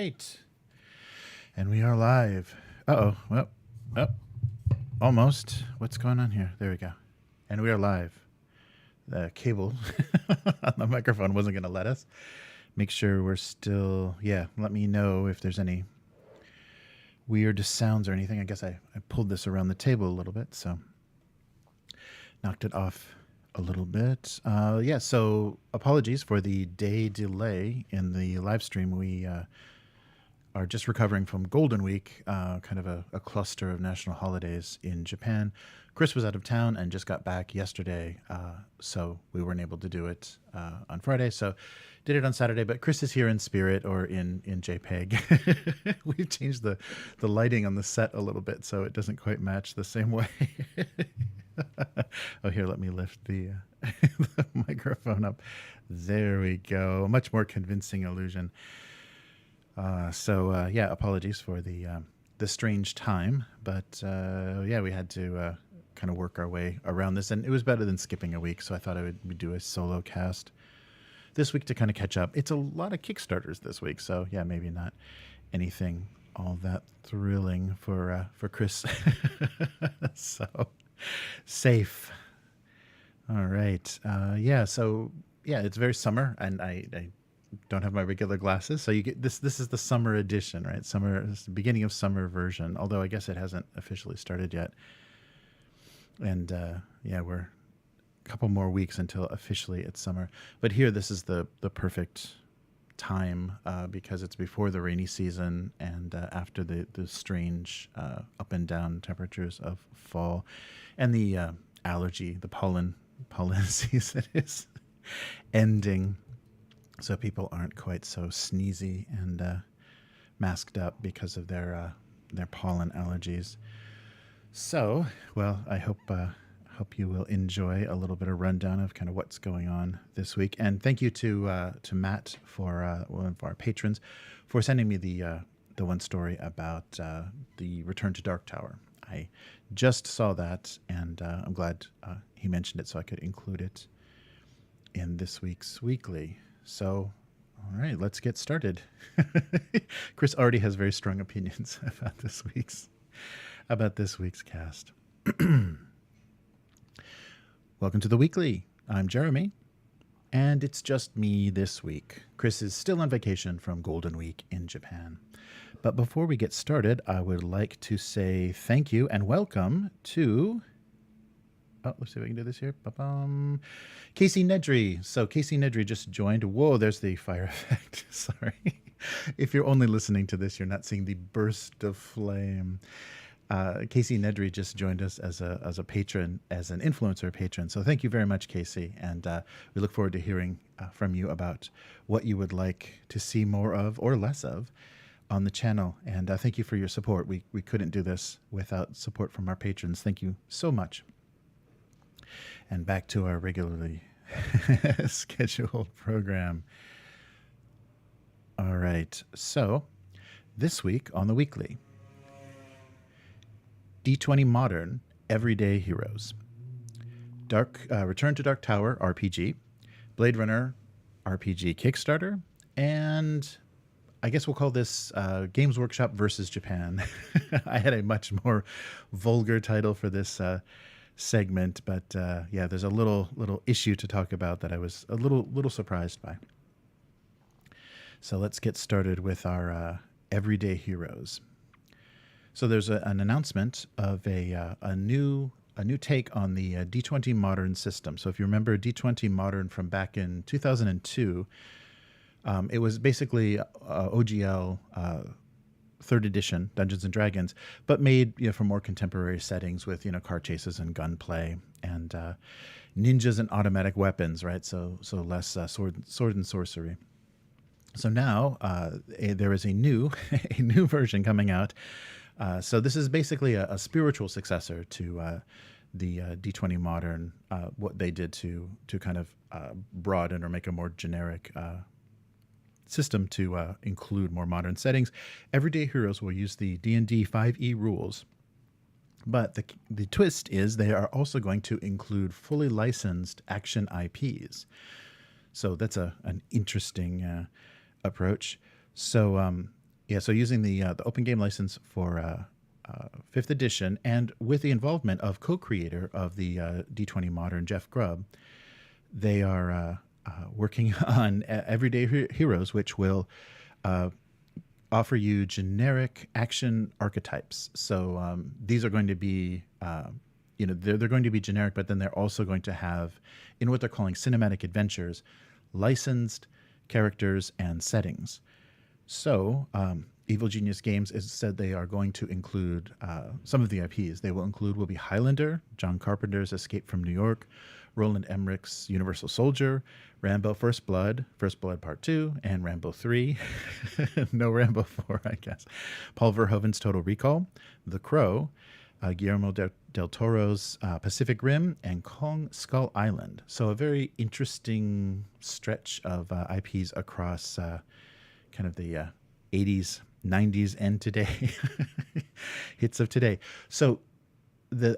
right. And we are live. Uh-oh. Well, oh, almost. What's going on here? There we go. And we are live. The cable on the microphone wasn't going to let us. Make sure we're still... Yeah, let me know if there's any weird sounds or anything. I guess I pulled this around the table a little bit, so knocked it off a little bit. Yeah, so apologies for the day delay in the live stream. We are just recovering from Golden Week, kind of a cluster of national holidays in Japan. Chris was out of town and just got back yesterday, so we weren't able to do it on Friday. So did it on Saturday, but Chris is here in spirit, or in JPEG. We've changed the lighting on the set a little bit, so it doesn't quite match the same way. Oh, here, let me lift the microphone up. There we go. Much more convincing illusion. Yeah, apologies for the strange time, but yeah, we had to kind of work our way around this, and it was better than skipping a week, so I thought I would do a solo cast this week to kind of catch up. It's a lot of Kickstarters this week, so yeah, maybe not anything all that thrilling for Chris. So safe. All right. Yeah. So yeah, it's very summer, and I don't have my regular glasses, so you get this. This is the summer edition, right? Summer is the beginning of summer version. Although I guess it hasn't officially started yet. And yeah, we're a couple more weeks until officially it's summer. But here, this is the perfect time because it's before the rainy season and after the strange up and down temperatures of fall, and the pollen season is ending, so people aren't quite so sneezy and masked up because of their pollen allergies. So, well, I hope you will enjoy a little bit of rundown of kind of what's going on this week. And thank you to Matt, for one of our patrons, for sending me the one story about the Return to Dark Tower. I just saw that, and I'm glad he mentioned it so I could include it in this week's weekly. So, all right, let's get started. Chris already has very strong opinions about this week's cast. Welcome to the weekly. I'm Jeremy, and it's just me this week. Chris is still on vacation from Golden Week in Japan. But before we get started, I would like to say thank you and welcome to... Oh, let's see if I can do this here. Ba-bum. Casey Nedry. So Casey Nedry just joined. Whoa, there's the fire effect. Sorry. If you're only listening to this, you're not seeing the burst of flame. Casey Nedry just joined us as a patron, as an influencer patron. So thank you very much, Casey. And we look forward to hearing from you about what you would like to see more of or less of on the channel. And thank you for your support. We couldn't do this without support from our patrons. Thank you so much. And back to our regularly scheduled program. All right. So this week on the weekly, D20 Modern Everyday Heroes, Return to Dark Tower RPG, Blade Runner RPG Kickstarter, and I guess we'll call this Games Workshop versus Japan. I had a much more vulgar title for this segment, but yeah, there's a little issue to talk about that I was a little surprised by. So let's get started with our Everyday Heroes. So there's an announcement of a new take on the D20 Modern system. So if you remember D20 Modern from back in 2002, it was basically OGL 3rd edition Dungeons and Dragons, but made for more contemporary settings with car chases and gunplay and ninjas and automatic weapons, right? So less sword and sorcery. So now there is a new version coming out. So this is basically a spiritual successor to the D20 Modern, what they did to kind of broaden or make a more generic system to include more modern settings. Everyday Heroes will use the D&D 5e rules, but the twist is they are also going to include fully licensed action IPs. So that's an interesting approach. So Yeah, so using the Open Game license for 5th edition, and with the involvement of co-creator of the D20 Modern, Jeff Grubb, they are working on Everyday Heroes, which will offer you generic action archetypes. So these are going to be, they're going to be generic, but then they're also going to have, in what they're calling cinematic adventures, licensed characters and settings. So Evil Genius Games has said they are going to include some of the IPs. They will be Highlander, John Carpenter's Escape from New York, Roland Emmerich's Universal Soldier, Rambo First Blood Part 2, and Rambo 3. No Rambo 4, I guess. Paul Verhoeven's Total Recall, The Crow, Guillermo del Toro's Pacific Rim, and Kong Skull Island. So a very interesting stretch of IPs across kind of the 80s, 90s, and today. Hits of today. So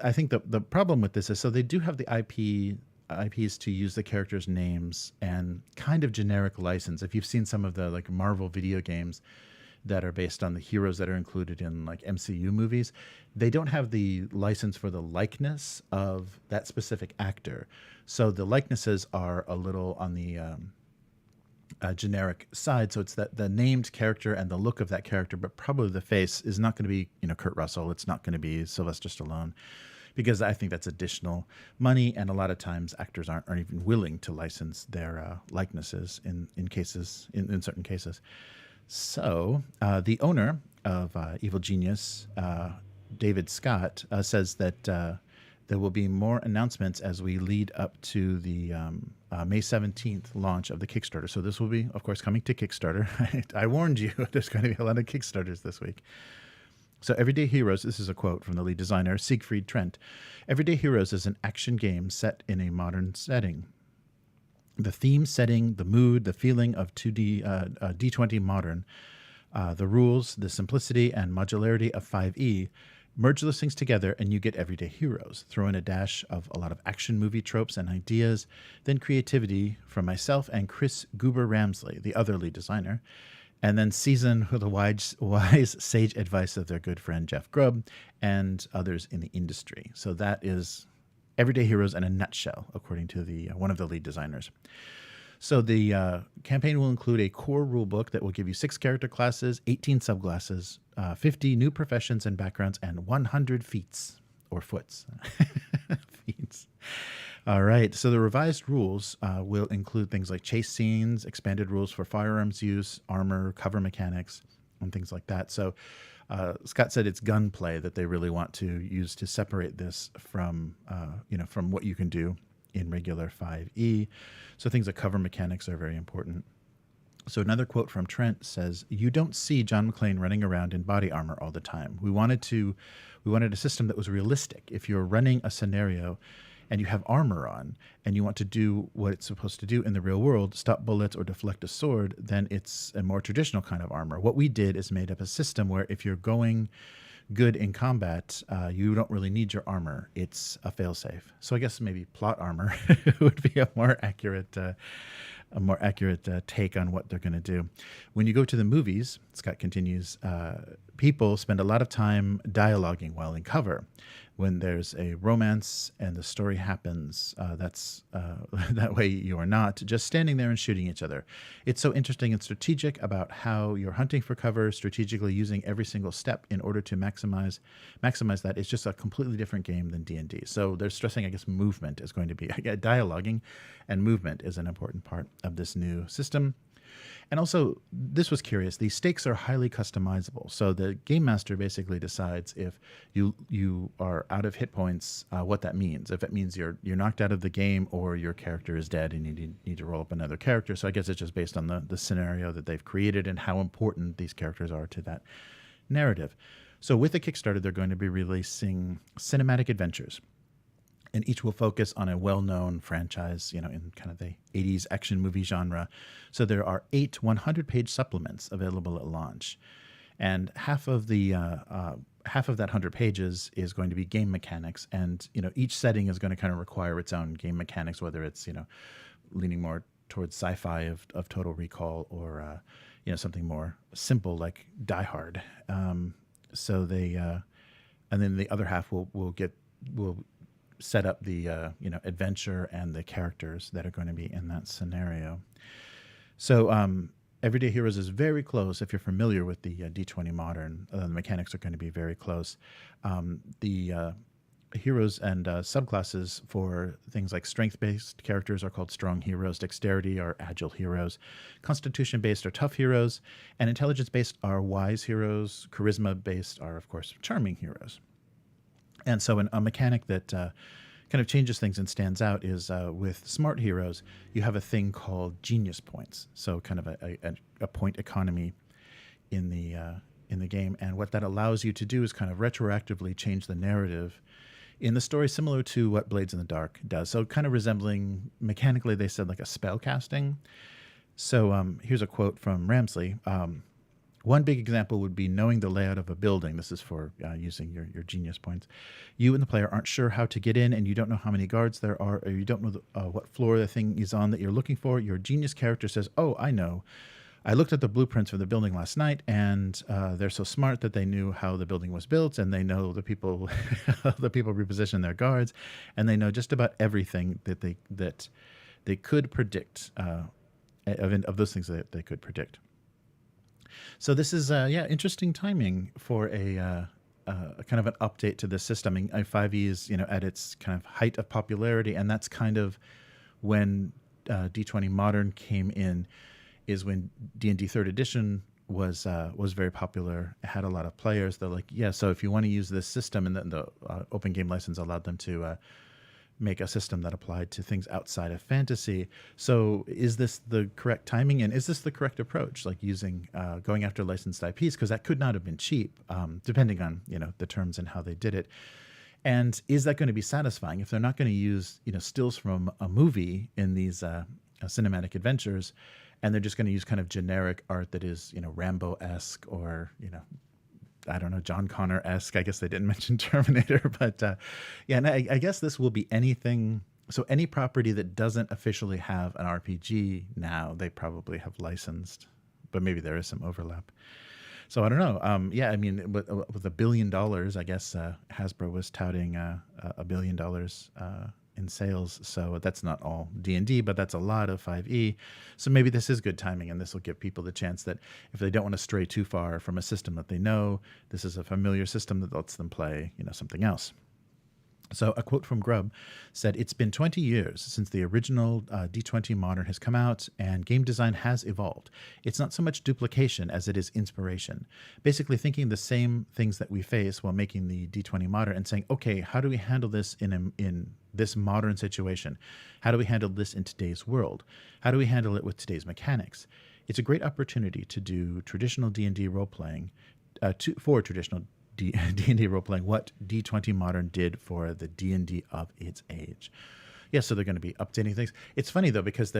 I think the problem with this is, so they do have the IPs to use the characters' names and kind of generic license. If you've seen some of the like Marvel video games that are based on the heroes that are included in like MCU movies, they don't have the license for the likeness of that specific actor. So the likenesses are a little on the generic side. So it's that the named character and the look of that character, but probably the face is not going to be, Kurt Russell. It's not going to be Sylvester Stallone, because I think that's additional money. And a lot of times actors aren't even willing to license their likenesses in certain cases. So the owner of Evil Genius, David Scott, says that there will be more announcements as we lead up to the May 17th launch of the Kickstarter. So this will be, of course, coming to Kickstarter. I warned you, there's going to be a lot of Kickstarters this week. So Everyday Heroes, this is a quote from the lead designer, Siegfried Trent. Everyday Heroes is an action game set in a modern setting. The theme setting, the mood, the feeling of D20 Modern, the rules, the simplicity and modularity of 5e, merge those things together and you get Everyday Heroes. Throw in a dash of a lot of action movie tropes and ideas, then creativity from myself and Chris Goober-Ramsley, the other lead designer, and then season with the wise sage advice of their good friend Jeff Grubb and others in the industry. So that is Everyday Heroes in a nutshell, according to the one of the lead designers. So the campaign will include a core rulebook that will give you 6 character classes, 18 subclasses, 50 new professions and backgrounds, and 100 feats or foots. Feats. All right. So the revised rules will include things like chase scenes, expanded rules for firearms use, armor, cover mechanics, and things like that. So Scott said it's gunplay that they really want to use to separate this from what you can do in regular 5e. So things like cover mechanics are very important. So another quote from Trent says, "You don't see John McClane running around in body armor all the time. We wanted a system that was realistic. If you're running a scenario and you have armor on and you want to do what it's supposed to do in the real world, stop bullets or deflect a sword, then it's a more traditional kind of armor. What we did is made up a system where if you're going good in combat, you don't really need your armor. It's a failsafe." So I guess maybe plot armor would be a more accurate take on what they're going to do. When you go to the movies, Scott continues, people spend a lot of time dialoguing while in cover. When there's a romance and the story happens, that way you are not just standing there and shooting each other. It's so interesting and strategic about how you're hunting for cover, strategically using every single step in order to maximize that. It's just a completely different game than D&D. So they're stressing, I guess, movement is going to be, dialoguing and movement is an important part of this new system. And also, this was curious, the stakes are highly customizable. So the game master basically decides if you are out of hit points, what that means. If it means you're knocked out of the game or your character is dead and you need to roll up another character. So I guess it's just based on the scenario that they've created and how important these characters are to that narrative. So with the Kickstarter, they're going to be releasing cinematic adventures. And each will focus on a well-known franchise, in kind of the 80s action movie genre. So there are 8 100-page supplements available at launch. And half of that 100 pages is going to be game mechanics. And, each setting is going to kind of require its own game mechanics, whether it's, leaning more towards sci-fi of Total Recall or, something more simple like Die Hard. So they, and then the other half will set up the adventure and the characters that are going to be in that scenario. So Everyday Heroes is very close. If you're familiar with the D20 Modern, the mechanics are going to be very close. The heroes and subclasses for things like strength-based characters are called strong heroes, dexterity are agile heroes, constitution-based are tough heroes, and intelligence-based are wise heroes, charisma-based are, of course, charming heroes. And so a mechanic that kind of changes things and stands out is with smart heroes, you have a thing called genius points, so kind of a point economy in the game. And what that allows you to do is kind of retroactively change the narrative in the story, similar to what Blades in the Dark does. So kind of resembling, mechanically, they said like a spell casting. So here's a quote from Ramsley. One big example would be knowing the layout of a building. This is for using your genius points. You and the player aren't sure how to get in, and you don't know how many guards there are, or you don't know what floor the thing is on that you're looking for. Your genius character says, "Oh, I know. I looked at the blueprints for the building last night, and they're so smart that they knew how the building was built, and they know the people reposition their guards, and they know just about everything that they could predict of those things that they could predict." So this is interesting timing for a kind of an update to this system. I mean, 5e is at its kind of height of popularity, and that's kind of when D20 Modern came in. Is when D&D 3rd Edition was very popular. It had a lot of players. They're like, yeah, so if you want to use this system, and then the open game license allowed them to make a system that applied to things outside of fantasy. So is this the correct timing, and is this the correct approach, like using going after licensed IPs? Because that could not have been cheap, depending on the terms and how they did it. And is that going to be satisfying if they're not going to use stills from a movie in these cinematic adventures? And they're just going to use kind of generic art that is, Rambo-esque or, I don't know, John Connor-esque. I guess they didn't mention Terminator, but and I guess this will be anything. So any property that doesn't officially have an RPG now, they probably have licensed, but maybe there is some overlap. So I don't know. I mean, with $1 billion, I guess Hasbro was touting $1 billion in sales. So that's not all D&D, but that's a lot of 5e. So maybe this is good timing, and this will give people the chance that if they don't want to stray too far from a system that they know, this is a familiar system that lets them play, something else. So a quote from Grubb said, "It's been 20 years since the original D20 Modern has come out, and game design has evolved. It's not so much duplication as it is inspiration. Basically thinking the same things that we face while making the D20 Modern and saying, okay, how do we handle this in this modern situation? How do we handle this in today's world? How do we handle it with today's mechanics? It's a great opportunity to do traditional D&D role-playing, for traditional D&D role-playing, what D20 Modern did for the D&D of its age." Yeah, so they're going to be updating things. It's funny, though, because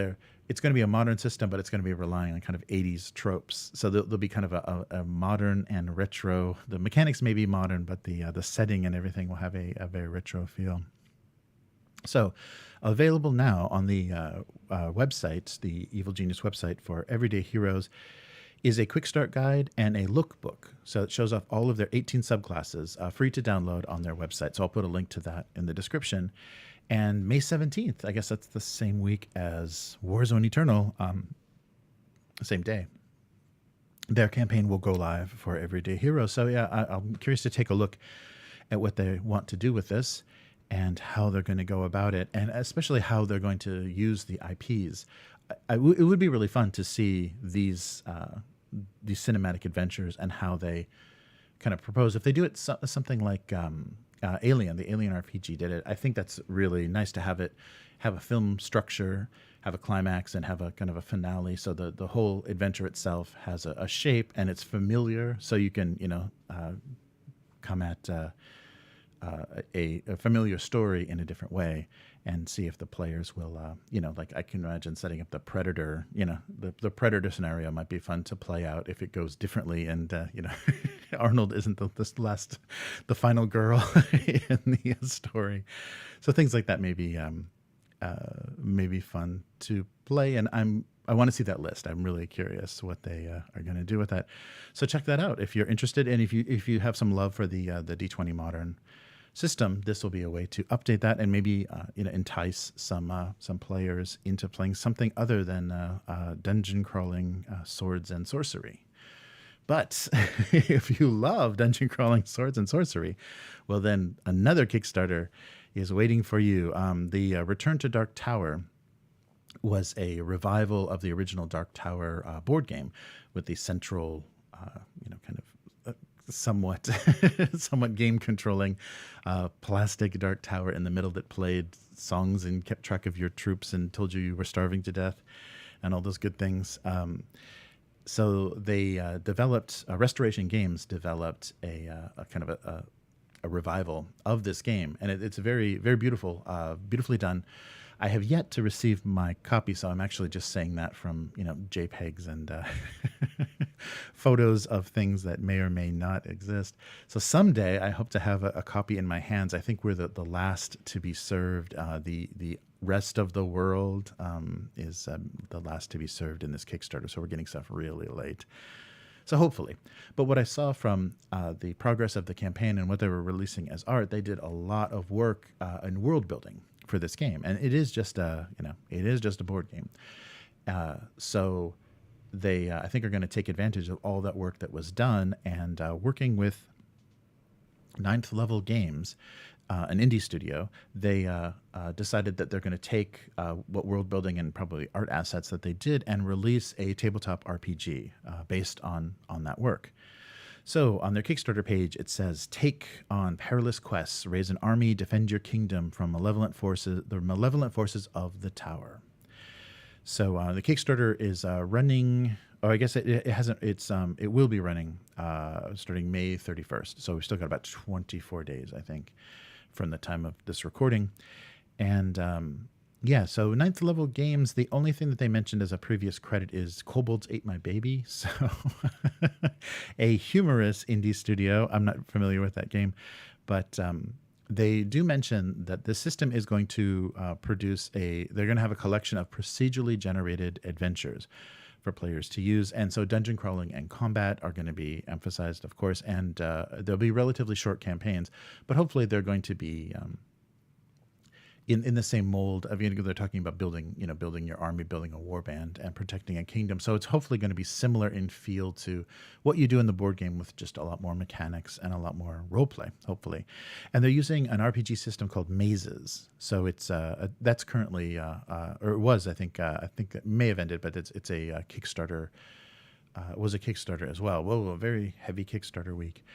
it's going to be a modern system, but it's going to be relying on kind of 80s tropes. So there'll be kind of a modern and retro. The mechanics may be modern, but the setting and everything will have a very retro feel. So available now on the website, the Evil Genius website for Everyday Heroes, is a quick start guide and a lookbook. So it shows off all of their 18 subclasses, free to download on their website. So I'll put a link to that in the description. And May 17th, I guess that's the same week as Warzone Eternal, same day, their campaign will go live for Everyday Heroes. So yeah, I'm curious to take a look at what they want to do with this and how they're going to go about it, and especially how they're going to use the IPs. It would be really fun to see these cinematic adventures and how they kind of propose. If they do it something like Alien, the Alien RPG did it, I think that's really nice to have a film structure, have a climax, and have a kind of a finale. So the whole adventure itself has a shape, and it's familiar. So you can come at a familiar story in a different way and see if the players will, like I can imagine setting up the Predator, the Predator scenario might be fun to play out if it goes differently. And, Arnold isn't the final girl in the story. So things like that may be fun to play. And I'm I want to see that list. I'm really curious what they are going to do with that. So check that out if you're interested, and if you have some love for the D20 Modern system, this will be a way to update that and maybe entice some players into playing something other than dungeon crawling swords and sorcery. But if you love dungeon crawling swords and sorcery, well, then another Kickstarter is waiting for you. The Return to Dark Tower was a revival of the original Dark Tower board game with the central, kind of somewhat somewhat game controlling plastic Dark Tower in the middle that played songs and kept track of your troops and told you were starving to death and all those good things. So they developed Restoration Games developed a kind of a revival of this game, and it's very, very beautiful, beautifully done. I have yet to receive my copy, so I'm actually just saying that from JPEGs and photos of things that may or may not exist. So someday I hope to have a copy in my hands. I think we're the last to be served. The rest of the world is the last to be served in this Kickstarter, so we're getting stuff really late. So hopefully. But what I saw from the progress of the campaign and what they were releasing as art, they did a lot of work in world building for this game, and it is just a board game. So they I think are going to take advantage of all that work that was done, and working with Ninth Level Games, an indie studio, they decided that they're going to take what world building and probably art assets that they did and release a tabletop RPG based on that work. So on their Kickstarter page, it says, "Take on perilous quests, raise an army, defend your kingdom from the malevolent forces of the tower." So the Kickstarter is running. Oh, I guess it hasn't. It will be running starting May 31st. So we've still got about 24 days, I think, from the time of this recording. And so Ninth Level Games, the only thing that they mentioned as a previous credit is Kobolds Ate My Baby. So a humorous indie studio. I'm not familiar with that game, but they do mention that the system is going to they're going to have a collection of procedurally generated adventures for players to use. And so dungeon crawling and combat are going to be emphasized, of course, and there'll be relatively short campaigns, but hopefully they're going to be in the same mold of, they're talking about building your army, building a warband, and protecting a kingdom. So it's hopefully going to be similar in feel to what you do in the board game, with just a lot more mechanics and a lot more role play, hopefully. And they're using an RPG system called Mazes. So it's that's currently or it was, I think it may have ended, but it's a Kickstarter. It was a Kickstarter as well. Whoa, a very heavy Kickstarter week.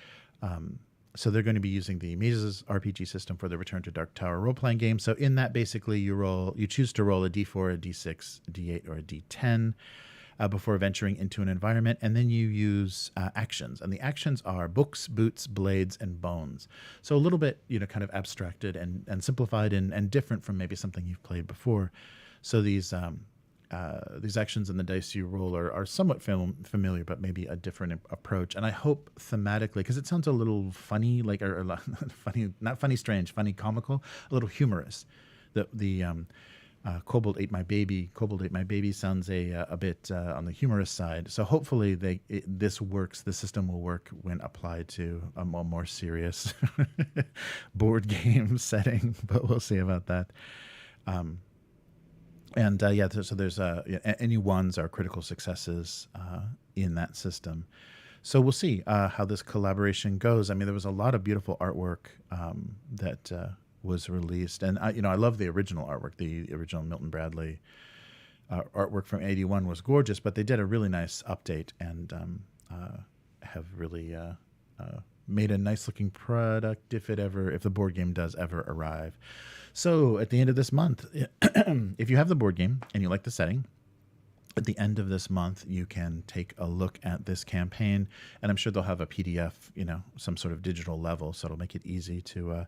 So they're going to be using the Mazes RPG system for the Return to Dark Tower role-playing game. So in that, basically, you choose to roll a D4, a D6, a D8, or a D10 before venturing into an environment, and then you use actions. And the actions are books, boots, blades, and bones. So a little bit, kind of abstracted and simplified and different from maybe something you've played before. So these actions and the dice you roll are somewhat familiar, but maybe a different approach. And I hope thematically, because it sounds a little funny, funny, not funny, strange, funny, comical, a little humorous. The Kobold Ate My Baby. Kobold Ate My Baby sounds a bit on the humorous side. So hopefully this works. The system will work when applied to a more serious board game setting. But we'll see about that. So there's any ones are critical successes in that system. So we'll see how this collaboration goes. I mean, there was a lot of beautiful artwork that was released, and I love the original artwork. The original Milton Bradley artwork from '81 was gorgeous, but they did a really nice update and have really made a nice looking product if the board game does ever arrive. So at the end of this month, if you have the board game and you like the setting, at the end of this month, you can take a look at this campaign, and I'm sure they'll have a PDF, some sort of digital level, so it'll make it easy to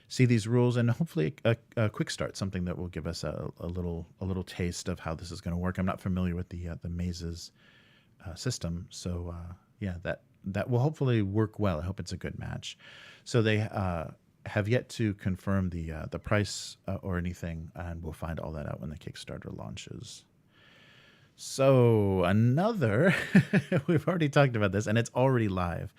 see these rules, and hopefully a quick start, something that will give us a little taste of how this is going to work. I'm not familiar with the Mazes system, so that will hopefully work well. I hope it's a good match. So they have yet to confirm the price or anything, and we'll find all that out when the Kickstarter launches. So another, we've already talked about this, and it's already live.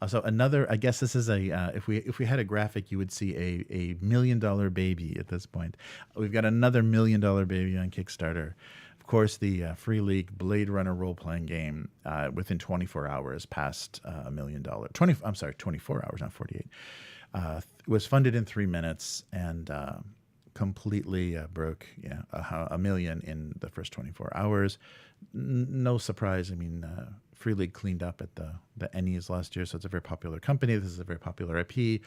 So another, I guess this is a if we had a graphic, you would see a $1 million baby at this point. We've got another $1 million baby on Kickstarter. Of course, the Free League Blade Runner role playing game within 24 hours passed $1 million. 24 hours, not 48. Was funded in 3 minutes and completely broke a million in the first 24 hours. No surprise. I mean, Free League cleaned up at the Ennies last year, so it's a very popular company. This is a very popular IP,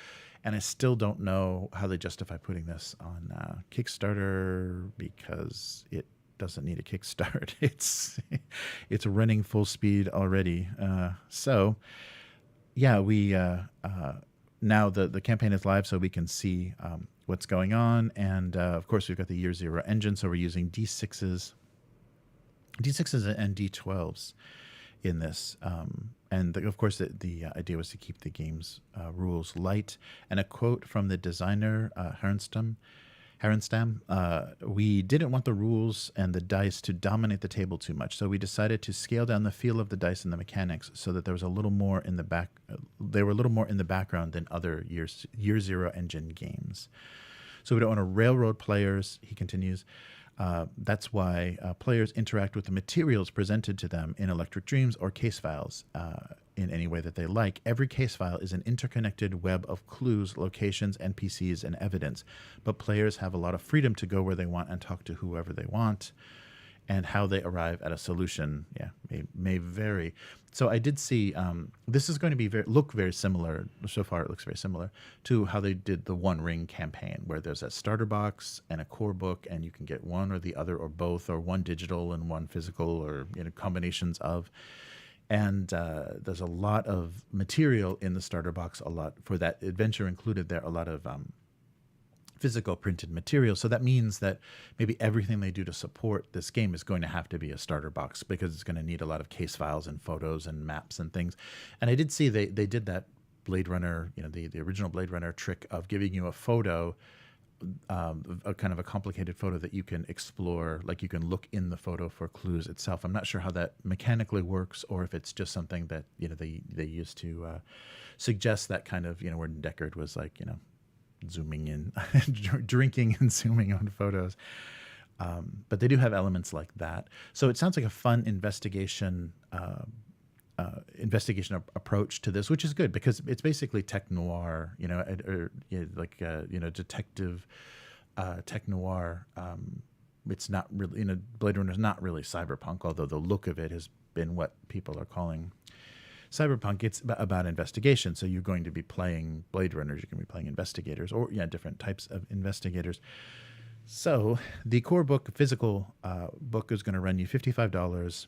and I still don't know how they justify putting this on Kickstarter because it doesn't need a kickstart. It's running full speed already. So yeah, we now the campaign is live, so we can see what's going on, and of course we've got the Year Zero engine, so we're using D6s and D12s in this, and of course the idea was to keep the game's rules light. And a quote from the designer Harenstam, we didn't want the rules and the dice to dominate the table too much, so we decided to scale down the feel of the dice and the mechanics so that there was a little more in the back. They were a little more in the background than other Year Zero engine games. So we don't want to railroad players, he continues. That's why players interact with the materials presented to them in Electric Dreams or case files in any way that they like. Every case file is an interconnected web of clues, locations, NPCs, and evidence. But players have a lot of freedom to go where they want and talk to whoever they want. And how they arrive at a solution, may vary. So I did see this is going to look very similar. So far, it looks very similar to how they did the One Ring campaign, where there's a starter box and a core book, and you can get one or the other or both, or one digital and one physical, or combinations of. And there's a lot of material in the starter box. A lot for that adventure included there. A lot of physical printed material. So that means that maybe everything they do to support this game is going to have to be a starter box, because it's going to need a lot of case files and photos and maps and things. And I did see they did that Blade Runner, the original Blade Runner trick of giving you a photo, a kind of a complicated photo that you can explore, like you can look in the photo for clues itself. I'm not sure how that mechanically works, or if it's just something that they used to suggest that kind of where Deckard was like zooming in, drinking and zooming on photos. But they do have elements like that. So it sounds like a fun investigation approach to this, which is good because it's basically tech noir, detective tech noir. It's not really, Blade Runner is not really cyberpunk, although the look of it has been what people are calling cyberpunk. It's about investigation. So you're going to be playing Blade Runners, you're going to be playing investigators, or different types of investigators. So the core book, physical book, is going to run you $55.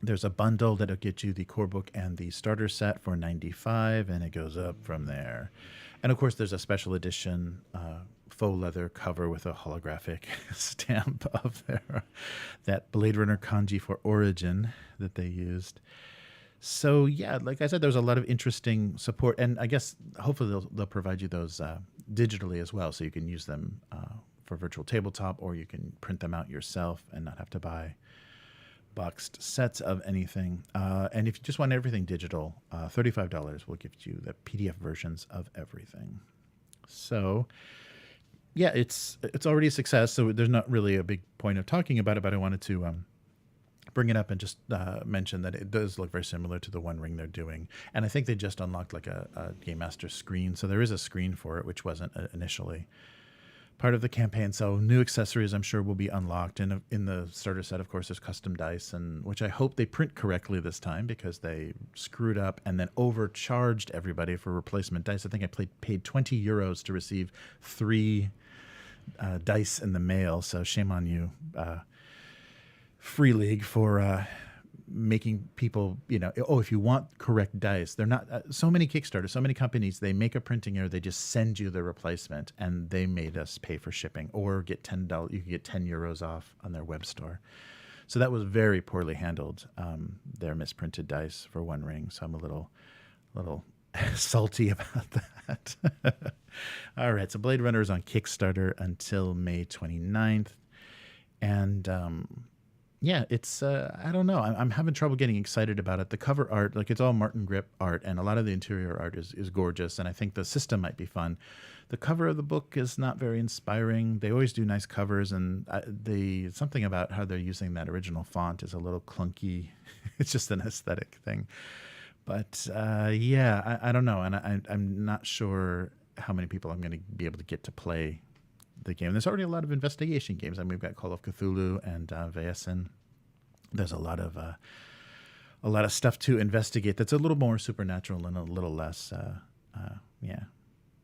There's a bundle that'll get you the core book and the starter set for $95, and it goes up from there. And of course, there's a special edition faux leather cover with a holographic stamp of that Blade Runner kanji for Origin that they used. So yeah, like I said, there's a lot of interesting support, and I guess hopefully they'll provide you those digitally as well, so you can use them for virtual tabletop, or you can print them out yourself and not have to buy boxed sets of anything. And if you just want everything digital, $35 will give you the PDF versions of everything. So yeah, it's already a success. So there's not really a big point of talking about it, but I wanted to bring it up and just mention that it does look very similar to the One Ring they're doing. And I think they just unlocked like a Game Master screen. So there is a screen for it, which wasn't initially part of the campaign. So new accessories, I'm sure, will be unlocked. And in the starter set, of course, there's custom dice, and which I hope they print correctly this time, because they screwed up and then overcharged everybody for replacement dice. I think I paid €20 to receive 3 dice in the mail. So shame on you, Free League, for making people, if you want correct dice, they're not, so many Kickstarters, so many companies, they make a printing error, they just send you the replacement, and they made us pay for shipping, or get $10, you can get €10 off on their web store. So that was very poorly handled, their misprinted dice for One Ring. So I'm a little salty about that. All right, so Blade Runner is on Kickstarter until May 29th. And Yeah, it's I don't know. I'm having trouble getting excited about it. The cover art, like it's all Martin Grip art, and a lot of the interior art is gorgeous. And I think the system might be fun. The cover of the book is not very inspiring. They always do nice covers, and the something about how they're using that original font is a little clunky. It's just an aesthetic thing. But yeah, I don't know, and I'm not sure how many people I'm going to be able to get to play the game. There's already a lot of investigation games. I mean, we've got Call of Cthulhu and Vaesen. There's a lot of stuff to investigate that's a little more supernatural and a little less, yeah,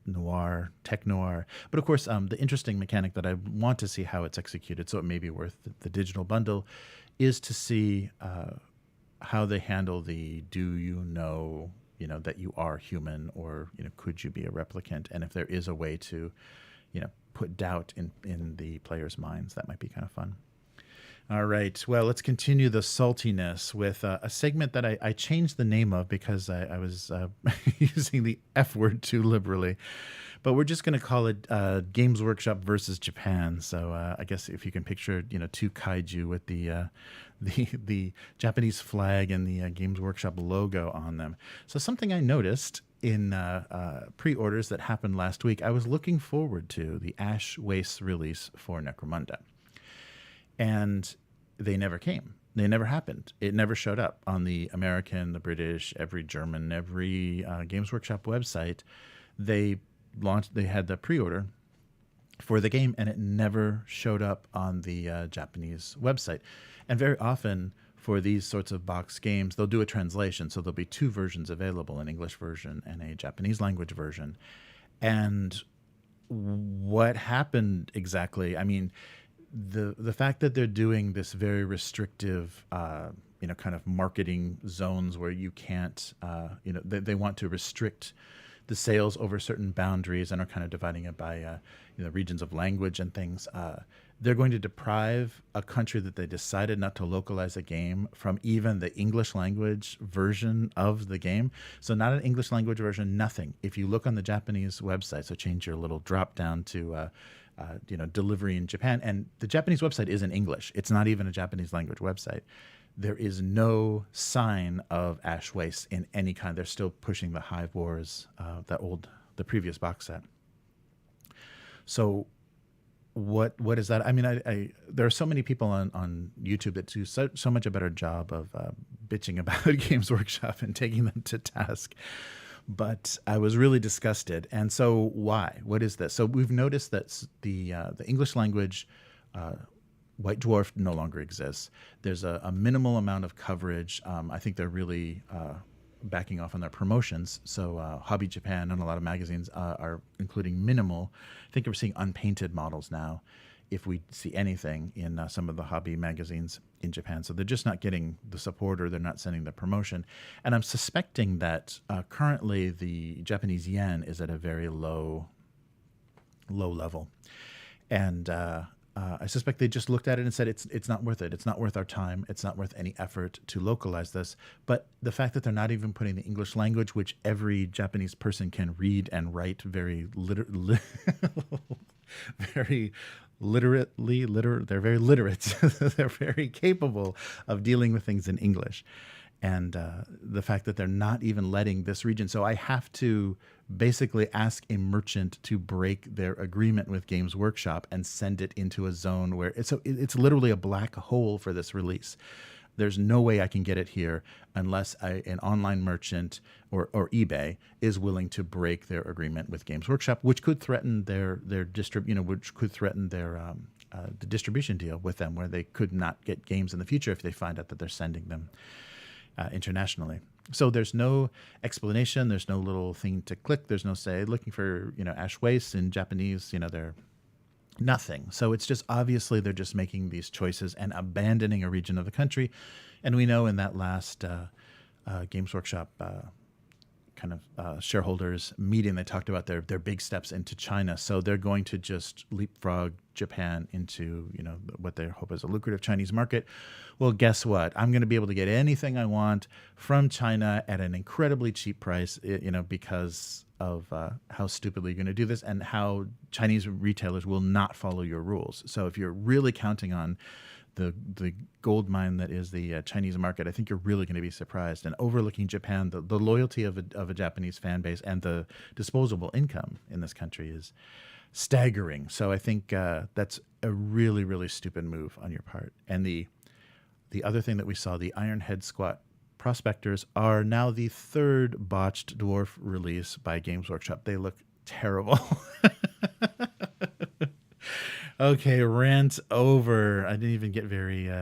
noir, tech noir. But of course, the interesting mechanic that I want to see how it's executed, so it may be worth the digital bundle, is to see how they handle the that you are human, or could you be a replicant, and if there is a way to put doubt in the players' minds. That might be kind of fun. All right. Well, let's continue the saltiness with a segment that I changed the name of because I was using the F word too liberally. But we're just going to call it Games Workshop versus Japan. So I guess if you can picture, two kaiju with the Japanese flag and the Games Workshop logo on them. So something I noticed in pre-orders that happened last week, I was looking forward to the Ash Waste release for Necromunda. And they never came. They never happened. It never showed up on the American, the British, every German, every Games Workshop website. They had the pre-order for the game, and it never showed up on the Japanese website. And very often for these sorts of box games, they'll do a translation. So there'll be two versions available, an English version and a Japanese language version. And what happened exactly? I mean, the fact that they're doing this very restrictive, kind of marketing zones where you can't, they want to restrict the sales over certain boundaries and are kind of dividing it by, regions of language and things. They're going to deprive a country that they decided not to localize a game from even the English language version of the game. So not an English language version, nothing. If you look on the Japanese website, so change your little drop down to, delivery in Japan. And the Japanese website is in English. It's not even a Japanese language website. There is no sign of Ash Waste in any kind. They're still pushing the Hive Wars, the previous box set. So what is that? I mean, there are so many people on YouTube that do so much a better job of bitching about Games Workshop and taking them to task. But I was really disgusted. And so why? What is this? So we've noticed that the English language White Dwarf no longer exists. There's a minimal amount of coverage. I think they're really backing off on their promotions. So Hobby Japan and a lot of magazines are including minimal. I think we're seeing unpainted models now, if we see anything in some of the hobby magazines in Japan. So they're just not getting the support, or they're not sending the promotion. And I'm suspecting that currently the Japanese yen is at a very low level. And I suspect they just looked at it and said, it's not worth it. It's not worth our time. It's not worth any effort to localize this. But the fact that they're not even putting the English language, which every Japanese person can read and write very very literately, they're very literate. They're very capable of dealing with things in English. And the fact that they're not even letting this region. So I have to basically ask a merchant to break their agreement with Games Workshop and send it into a zone where it's literally a black hole for this release. There's no way I can get it here unless an online merchant or eBay is willing to break their agreement with Games Workshop, which could threaten the distribution deal with them, where they could not get games in the future if they find out that they're sending them internationally. So there's no explanation. There's no little thing to click. There's no say looking for Ash Waste in Japanese. They're nothing. So it's just obviously they're just making these choices and abandoning a region of the country. And we know in that last Games Workshop shareholders meeting, they talked about their big steps into China. So they're going to just leapfrog Japan into what they hope is a lucrative Chinese market. Well, guess what? I'm going to be able to get anything I want from China at an incredibly cheap price, because of how stupidly you're going to do this and how Chinese retailers will not follow your rules. So if you're really counting on the gold mine that is the Chinese market, I think you're really going to be surprised. And overlooking Japan, the loyalty of a Japanese fan base and the disposable income in this country is staggering. So I think that's a really, really stupid move on your part. And the other thing that we saw, the Ironhead Squat Prospectors are now the third botched dwarf release by Games Workshop. They look terrible. Okay, rant over. I didn't even get very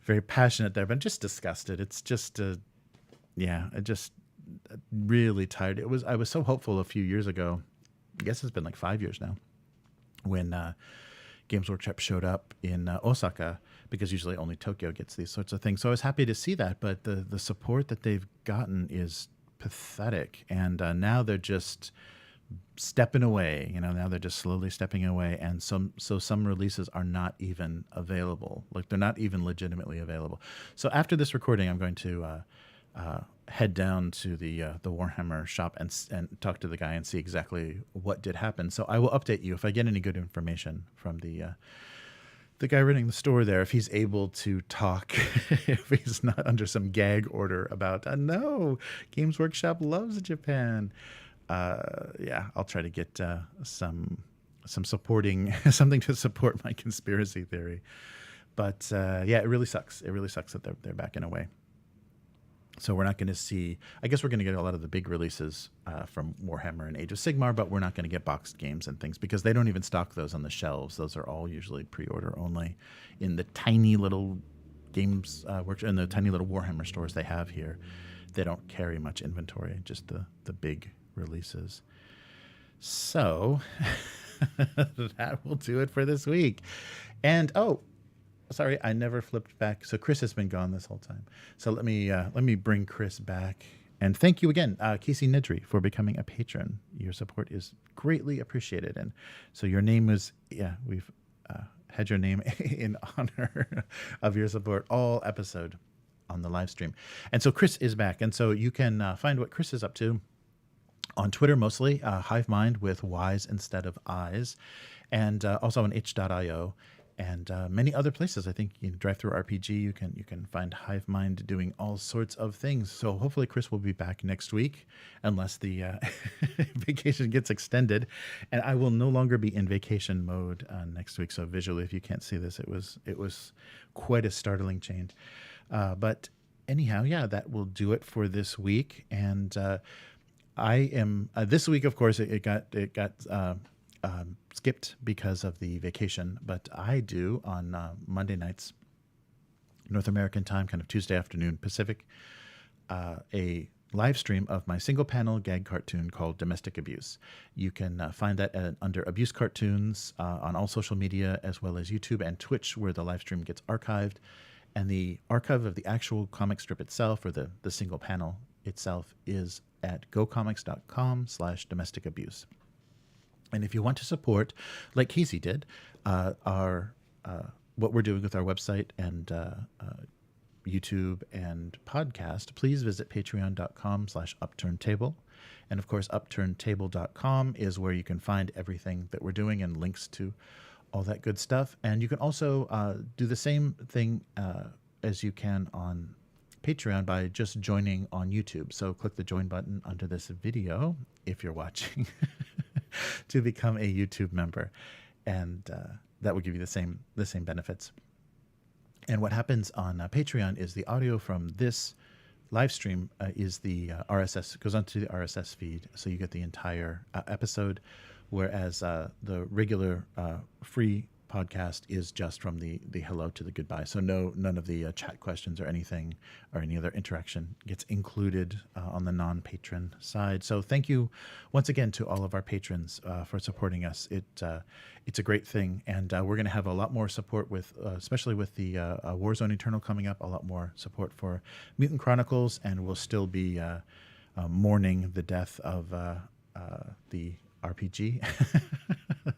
very passionate there, but I'm just disgusted. It's just I just really tired. I was so hopeful a few years ago. I guess it's been like 5 years now, when Games Workshop showed up in Osaka, because usually only Tokyo gets these sorts of things. So I was happy to see that, but the support that they've gotten is pathetic, and now they're just stepping away. Now they're just slowly stepping away, and some releases are not even available. Like, they're not even legitimately available. So after this recording, I'm going to head down to the Warhammer shop and talk to the guy and see exactly what did happen. So I will update you if I get any good information from the guy running the store there, if he's able to talk, if he's not under some gag order about no, Games Workshop loves Japan. I'll try to get some supporting something to support my conspiracy theory. But it really sucks. It really sucks that they're backing away. So we're not going to see. I guess we're going to get a lot of the big releases from Warhammer and Age of Sigmar, but we're not going to get boxed games and things, because they don't even stock those on the shelves. Those are all usually pre-order only in the tiny little games in the tiny little Warhammer stores they have here. They don't carry much inventory, just the big releases. So that will do it for this week. And sorry, I never flipped back. So Chris has been gone this whole time. So let me bring Chris back. And thank you again, Casey Nedry, for becoming a patron. Your support is greatly appreciated. And so your name was, we've had your name in honor of your support all episode on the live stream. And so Chris is back. And so you can find what Chris is up to on Twitter, mostly, HiveMind with Y's instead of I's, and also on itch.io. And many other places. I think Drive Through RPG, you can find HiveMind doing all sorts of things. So hopefully Chris will be back next week, unless the vacation gets extended, and I will no longer be in vacation mode next week. So visually, if you can't see this, it was quite a startling change. But anyhow, that will do it for this week. And I am this week, of course, it got skipped because of the vacation, but I do on Monday nights, North American time, kind of Tuesday afternoon Pacific, a live stream of my single panel gag cartoon called Domestic Abuse. You can find that under Abuse Cartoons on all social media, as well as YouTube and Twitch, where the live stream gets archived. And the archive of the actual comic strip itself, or the single panel itself, is at gocomics.com/domesticabuse. And if you want to support, like Casey did, our what we're doing with our website and YouTube and podcast, please visit patreon.com/upturntable. And of course, upturntable.com is where you can find everything that we're doing and links to all that good stuff. And you can also do the same thing as you can on Patreon by just joining on YouTube. So click the join button under this video if you're watching to become a YouTube member, and that will give you the same benefits. And what happens on Patreon is the audio from this live stream is the RSS, goes onto the RSS feed, so you get the entire episode, whereas the regular free podcast is just from the hello to the goodbye. So none of the chat questions or anything or any other interaction gets included on the non-patron side. So thank you once again to all of our patrons for supporting us. It's a great thing, and we're going to have a lot more support with, especially with the Warzone Eternal coming up, a lot more support for Mutant Chronicles, and we'll still be mourning the death of the RPG,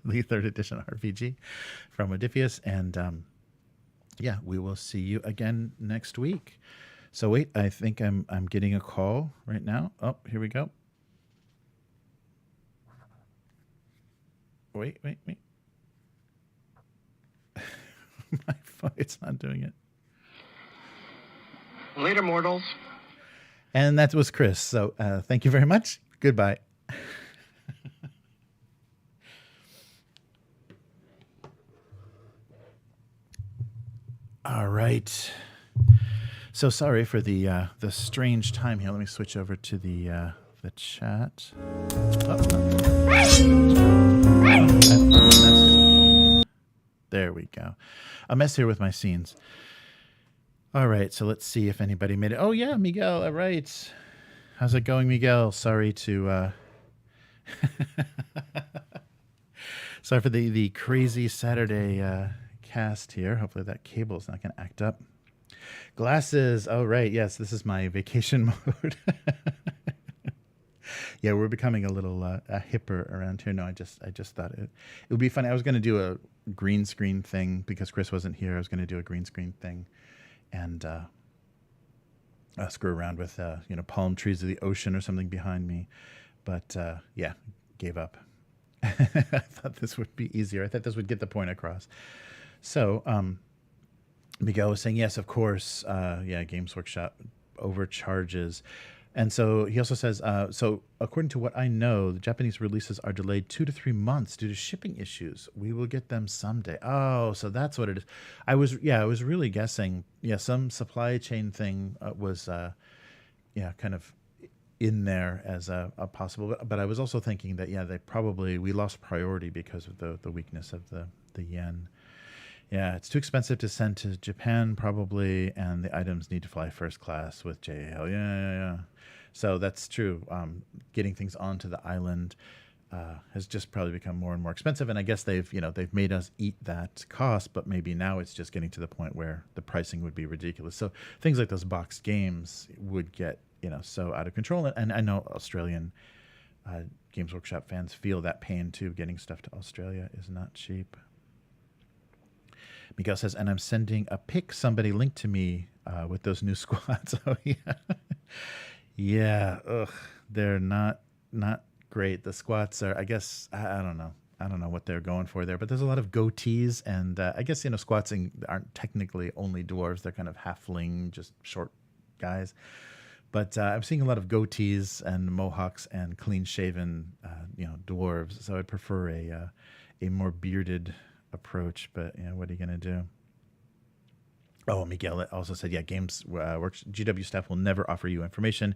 the 3rd edition RPG from Odysseus. And we will see you again next week. So wait, I think I'm getting a call right now. Oh, here we go. Wait. My phone, it's not doing it. Later, mortals. And that was Chris. So thank you very much. Goodbye. All right. So sorry for the strange time here. Let me switch over to the chat. There we go. A mess here with my scenes. All right, so let's see if anybody made it. Oh yeah, Miguel. All right. How's it going, Miguel? Sorry to sorry for the crazy Saturday cast here. Hopefully that cable is not going to act up. Glasses. Oh right, yes, this is my vacation mode. Yeah, we're becoming a little hipper around here. No, I just thought it would be funny. I was going to do a green screen thing because Chris wasn't here. I was going to do a green screen thing and screw around with palm trees of the ocean or something behind me, but yeah, gave up. I thought this would be easier. I thought this would get the point across. So Miguel was saying, yes, of course. Yeah, Games Workshop overcharges. And so he also says, so according to what I know, the Japanese releases are delayed 2 to 3 months due to shipping issues. We will get them someday. Oh, so that's what it is. I was really guessing. Yeah, some supply chain thing was, kind of in there as a possible. But I was also thinking that, we lost priority because of the weakness of the yen. Yeah, it's too expensive to send to Japan probably, and the items need to fly first class with JAL. Yeah. So that's true. Getting things onto the island has just probably become more and more expensive, and I guess they've made us eat that cost, but maybe now it's just getting to the point where the pricing would be ridiculous. So things like those boxed games would get so out of control, and I know Australian Games Workshop fans feel that pain too. Getting stuff to Australia is not cheap. Miguel says, and I'm sending a pic somebody linked to me with those new squads. Oh, yeah. Yeah. Ugh. They're not great. The squats are, I guess, I don't know. I don't know what they're going for there, but there's a lot of goatees. And I guess, squats aren't technically only dwarves. They're kind of halfling, just short guys. But I'm seeing a lot of goatees and mohawks and clean-shaven, dwarves. So I'd prefer a more bearded approach, but what are you gonna do? Oh, Miguel also said, Games Works GW staff will never offer you information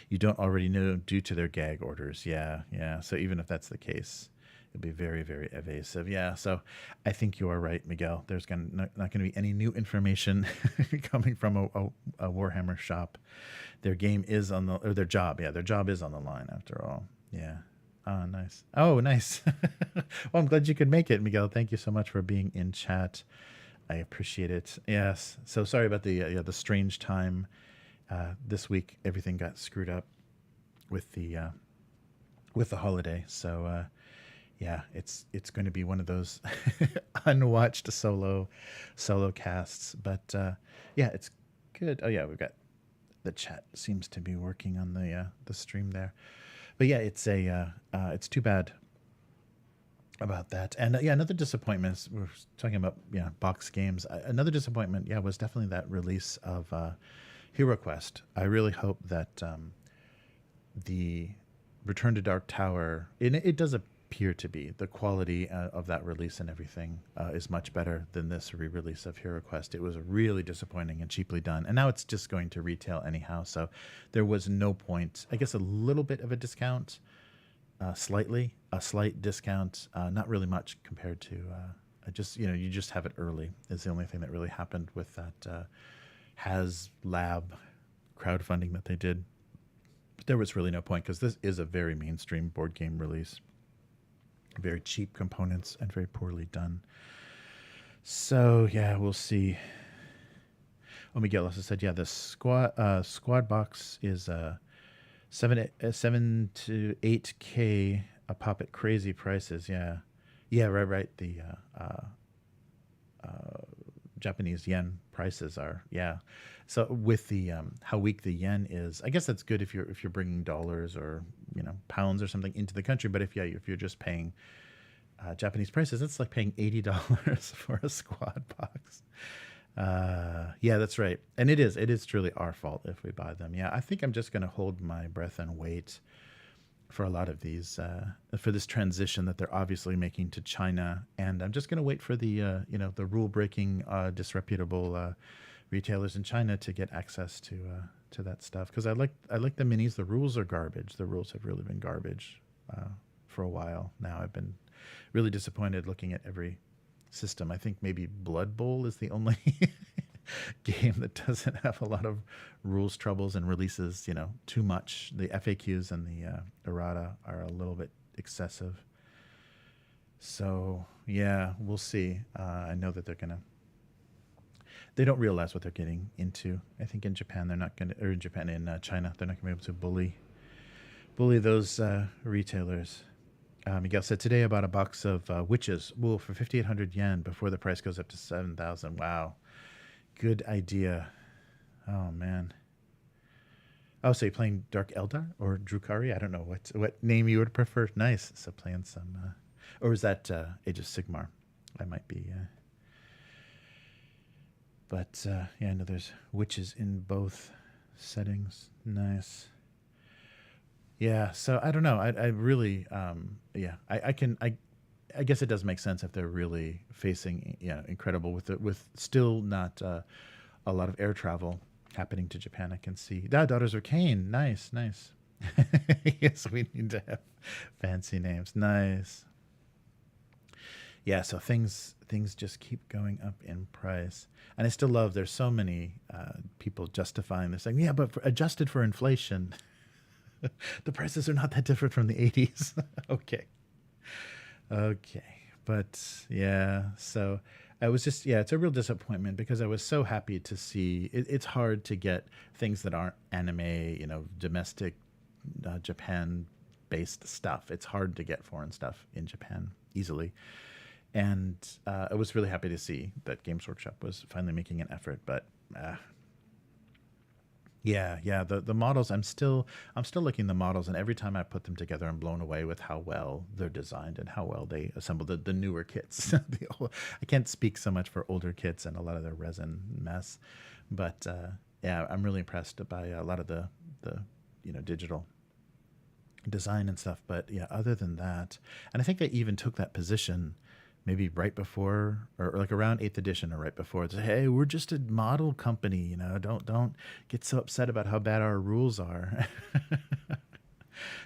you don't already know due to their gag orders. Yeah. So even if that's the case, it'll be very, very evasive. Yeah. So I think you are right, Miguel. There's not going to be any new information coming from a Warhammer shop. Their game is their job. Yeah, their job is on the line after all. Yeah. Oh, nice. Oh, nice. Well, I'm glad you could make it, Miguel. Thank you so much for being in chat. I appreciate it. Yes. So sorry about the strange time this week. Everything got screwed up with the holiday. So it's going to be one of those unwatched solo casts. But it's good. Oh yeah, we've got the chat seems to be working on the stream there. But yeah, it's too bad about that. And another disappointment, we're talking about box games. Another disappointment, was definitely that release of Hero Quest. I really hope that the Return to Dark Tower, it does appear to be, the quality of that release and everything is much better than this re-release of Hero Quest. It was really disappointing and cheaply done, and now it's just going to retail anyhow, so there was no point. I guess a little bit of a discount, a slight discount, not really much compared to you just have it early is the only thing that really happened with that HasLab crowdfunding that they did. But there was really no point because this is a very mainstream board game release. Very cheap components and very poorly done. So we'll see. Oh, Miguel also said, the squad box is 7 to 8K a pop at crazy prices. Right. The Japanese yen prices are. So with the how weak the yen is, I guess that's good if you're bringing dollars or pounds or something into the country. But if you're just paying Japanese prices, it's like paying $80 for a squad box. Yeah, that's right. And it is truly our fault if we buy them. Yeah, I think I'm just going to hold my breath and wait for a lot of these, for this transition that they're obviously making to China. And I'm just going to wait for the, the rule breaking, disreputable retailers in China to get access to that stuff. Cause I like the minis. The rules are garbage. The rules have really been garbage, for a while now. I've been really disappointed looking at every system. I think maybe Blood Bowl is the only game that doesn't have a lot of rules troubles and releases, too much. The FAQs and the errata are a little bit excessive. So yeah, we'll see. I know that they don't realize what they're getting into. I think in Japan they're not going to, or in China they're not going to be able to bully those retailers. Miguel said, today I bought a box of witches wool for 5,800 yen before the price goes up to 7,000. Wow. Good idea. Oh, man. Oh, so you're playing Dark Eldar or Drukari? I don't know what name you would prefer. Nice. So playing some, or is that Age of Sigmar? I might be. But yeah, I know there's witches in both settings. Nice. Yeah, so I don't know. I really, yeah, I guess it does make sense if they're really facing, incredible with still not a lot of air travel happening to Japan. I can see. Daughters of Cain. Nice. Yes, we need to have fancy names. Nice. Yeah, so things just keep going up in price, and I still love. There's so many people justifying this, saying, yeah, but adjusted for inflation. The prices are not that different from the 80s. Okay. But yeah, so I was just, it's a real disappointment because I was so happy to see it's hard to get things that aren't anime, domestic Japan based stuff. It's hard to get foreign stuff in Japan easily. And I was really happy to see that Games Workshop was finally making an effort, but yeah. The models, I'm still looking at the models, and every time I put them together, I'm blown away with how well they're designed and how well they assemble the newer kits. I can't speak so much for older kits and a lot of their resin mess, but yeah, I'm really impressed by a lot of the digital design and stuff. But yeah, other than that, and I think they even took that position maybe right before, or like around 8th edition or right before. It's, hey, we're just a model company, don't get so upset about how bad our rules are.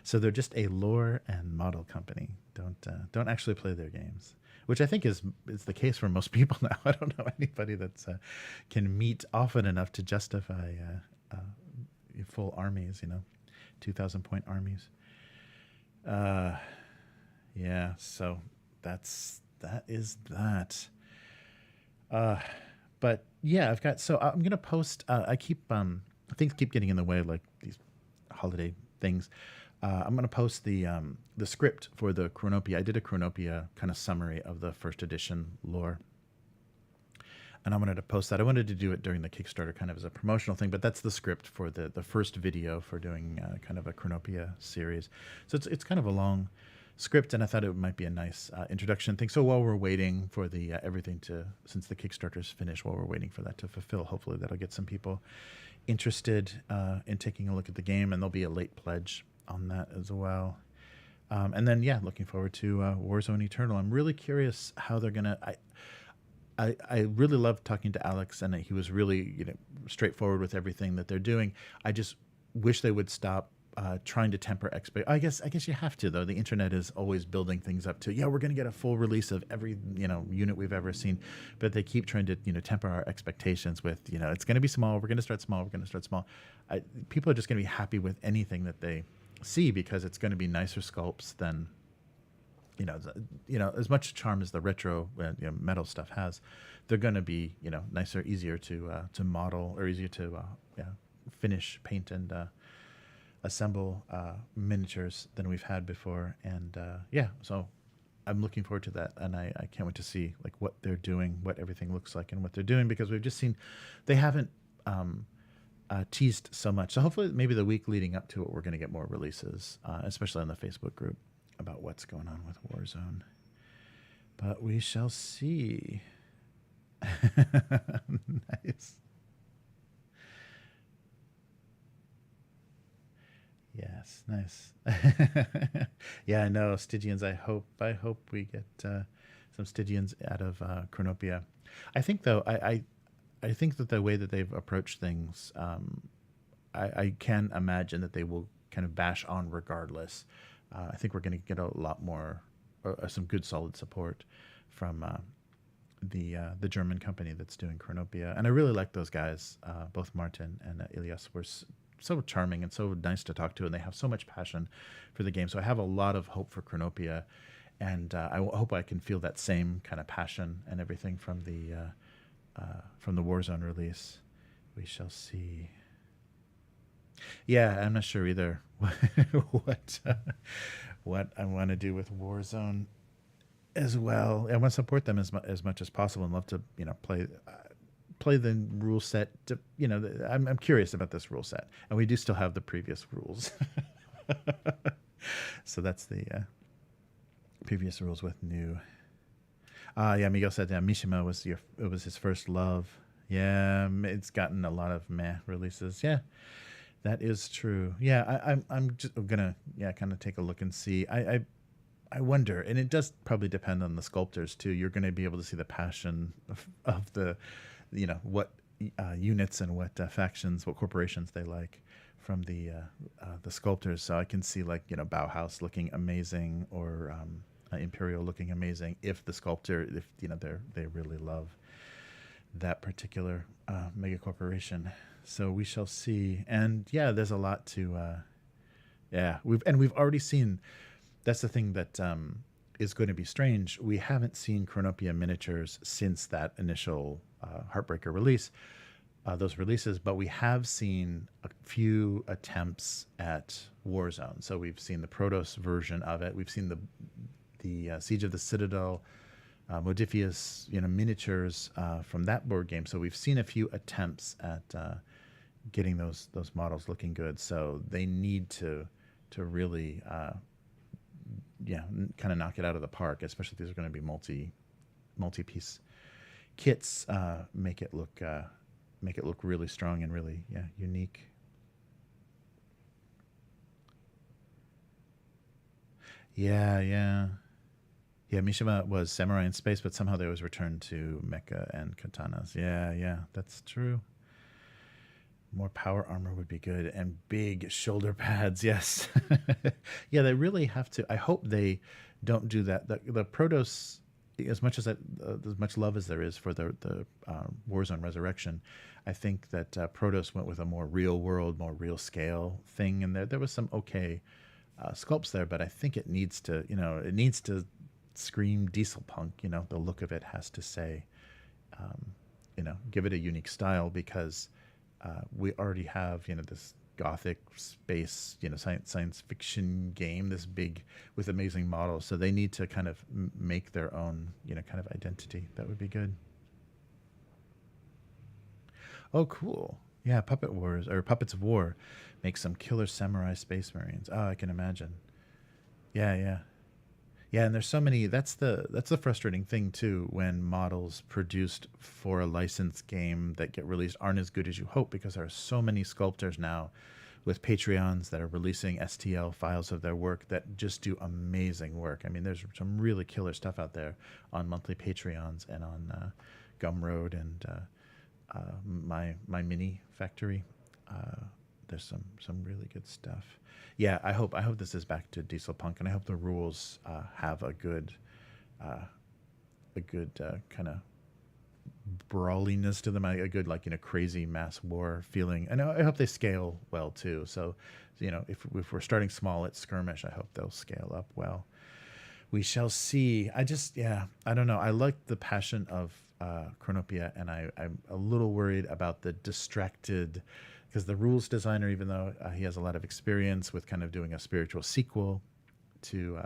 So they're just a lore and model company. Don't actually play their games, which I think is the case for most people now. I don't know anybody that's can meet often enough to justify full armies, 2,000 point armies. Yeah, so that is that. But yeah, I'm going to post, I keep, things keep getting in the way, like these holiday things. I'm going to post the script for the Chronopia. I did a Chronopia kind of summary of the first edition lore, and I wanted to post that. I wanted to do it during the Kickstarter kind of as a promotional thing, but that's the script for the first video for doing kind of a Chronopia series. So it's kind of a long script, and I thought it might be a nice introduction thing. So while we're waiting for the everything since the Kickstarter's finished, while we're waiting for that to fulfill, hopefully that'll get some people interested in taking a look at the game, and there'll be a late pledge on that as well. And then looking forward to Warzone Eternal. I'm really curious how they're gonna. I really loved talking to Alex, and he was really straightforward with everything that they're doing. I just wish they would stop trying to temper I guess you have to, though. The internet is always building things up to, we're going to get a full release of every unit we've ever seen, but they keep trying to temper our expectations with it's going to be small. We're going to start small. People are just going to be happy with anything that they see because it's going to be nicer sculpts than as much charm as the retro metal stuff has. They're going to be nicer, easier to model, or easier to finish, paint, and assemble miniatures than we've had before. And so I'm looking forward to that, and I can't wait to see like what they're doing, what everything looks like, and what they're doing, because we've just seen they haven't teased so much. So hopefully maybe the week leading up to it, we're going to get more releases, especially on the Facebook group, about what's going on with Warzone. but we shall see. Nice. Yes, nice. Yeah, I know Stygians. I hope we get some Stygians out of Chronopia. I think though, I think that the way that they've approached things, I can imagine that they will kind of bash on regardless. I think we're going to get a lot more, some good solid support from the German company that's doing Chronopia, and I really like those guys. Both Martin and Ilias were so charming and so nice to talk to, and they have so much passion for the game. So I have a lot of hope for Chronopia, and hope I can feel that same kind of passion and everything from the Warzone release. We shall see. Yeah, I'm not sure either what I want to do with Warzone as well. I want to support them as much as possible, and love to play the rule set. I'm curious about this rule set, and we do still have the previous rules. So that's the previous rules with new. Yeah, Miguel said Mishima was his first love. Yeah, it's gotten a lot of meh releases. Yeah, that is true. Yeah, I'm just gonna kind of take a look and see. I wonder, and it does probably depend on the sculptors too. You're going to be able to see the passion of the, what units and what factions, what corporations they like from the sculptors. So I can see like Bauhaus looking amazing, or Imperial looking amazing if the sculptor, if they really love that particular mega corporation. So we shall see. And yeah, there's a lot to we've already seen. That's the thing that is going to be strange. We haven't seen Chronopia miniatures since that initial Heartbreaker release, those releases, but we have seen a few attempts at Warzone. So we've seen the Protoss version of it. We've seen the Siege of the Citadel, Modifius, miniatures from that board game. So we've seen a few attempts at getting those models looking good. So they need to really kind of knock it out of the park, especially if these are going to be multi-piece kits. Make it look really strong and really unique. Yeah, Mishima was samurai in space, but somehow they always returned to mecha and katanas. Yeah, that's true. More power armor would be good, and big shoulder pads. Yes. Yeah, they really have to. I hope they don't do that. The Protoss, as much love as there is for the Warzone Resurrection, I think that Protoss went with a more real world, more real scale thing, and there was some okay sculpts there, but I think it needs to scream diesel punk. The look of it has to say, give it a unique style, because we already have this gothic space science fiction game, this big with amazing models, so they need to kind of make their own kind of identity. That would be good. Oh, cool. Yeah, Puppets of War make some killer samurai space marines. Oh, I can imagine. Yeah, and there's so many. That's the frustrating thing too, when models produced for a licensed game that get released aren't as good as you hope, because there are so many sculptors now with Patreons that are releasing STL files of their work that just do amazing work. I mean, there's some really killer stuff out there on monthly Patreons and on Gumroad and my mini factory. There's some really good stuff. Yeah, I hope this is back to diesel punk, and I hope the rules have a good kind of brawliness to them, a good crazy mass war feeling, and I hope they scale well too. So if we're starting small at skirmish, I hope they'll scale up well. We shall see. I don't know. I like the passion of Chronopia, and I'm a little worried about the distracted, because the rules designer, even though he has a lot of experience with kind of doing a spiritual sequel to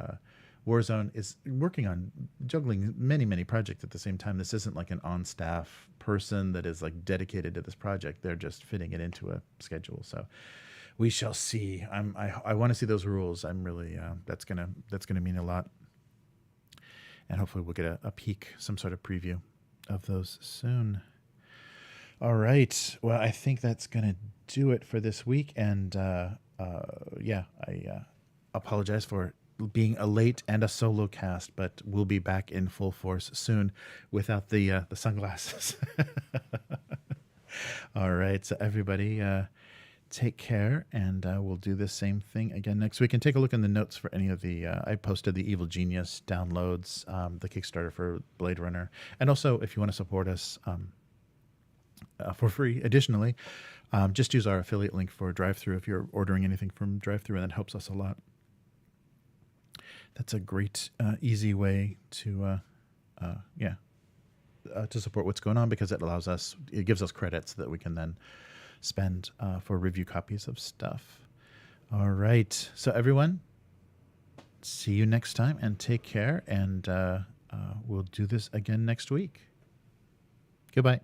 Warzone, is working on juggling many projects at the same time. This isn't like an on-staff person that is like dedicated to this project. They're just fitting it into a schedule. So we shall see. I want to see those rules. I'm really that's gonna mean a lot. and hopefully we'll get a peek, some sort of preview of those soon. All right. Well, I think that's going to do it for this week. And yeah, I apologize for being a late and a solo cast, but we'll be back in full force soon without the sunglasses. All right. So everybody, take care, and we'll do the same thing again next week. And take a look in the notes for any of the I posted the Evil Genius downloads, the Kickstarter for Blade Runner, and also if you want to support us for free additionally, just use our affiliate link for Drive-Thru if you're ordering anything from Drive-Thru, and that helps us a lot. That's a great easy way to to support what's going on, because it gives us credits that we can then spend for review copies of stuff. All right. So everyone, see you next time, and take care. And we'll do this again next week. Goodbye.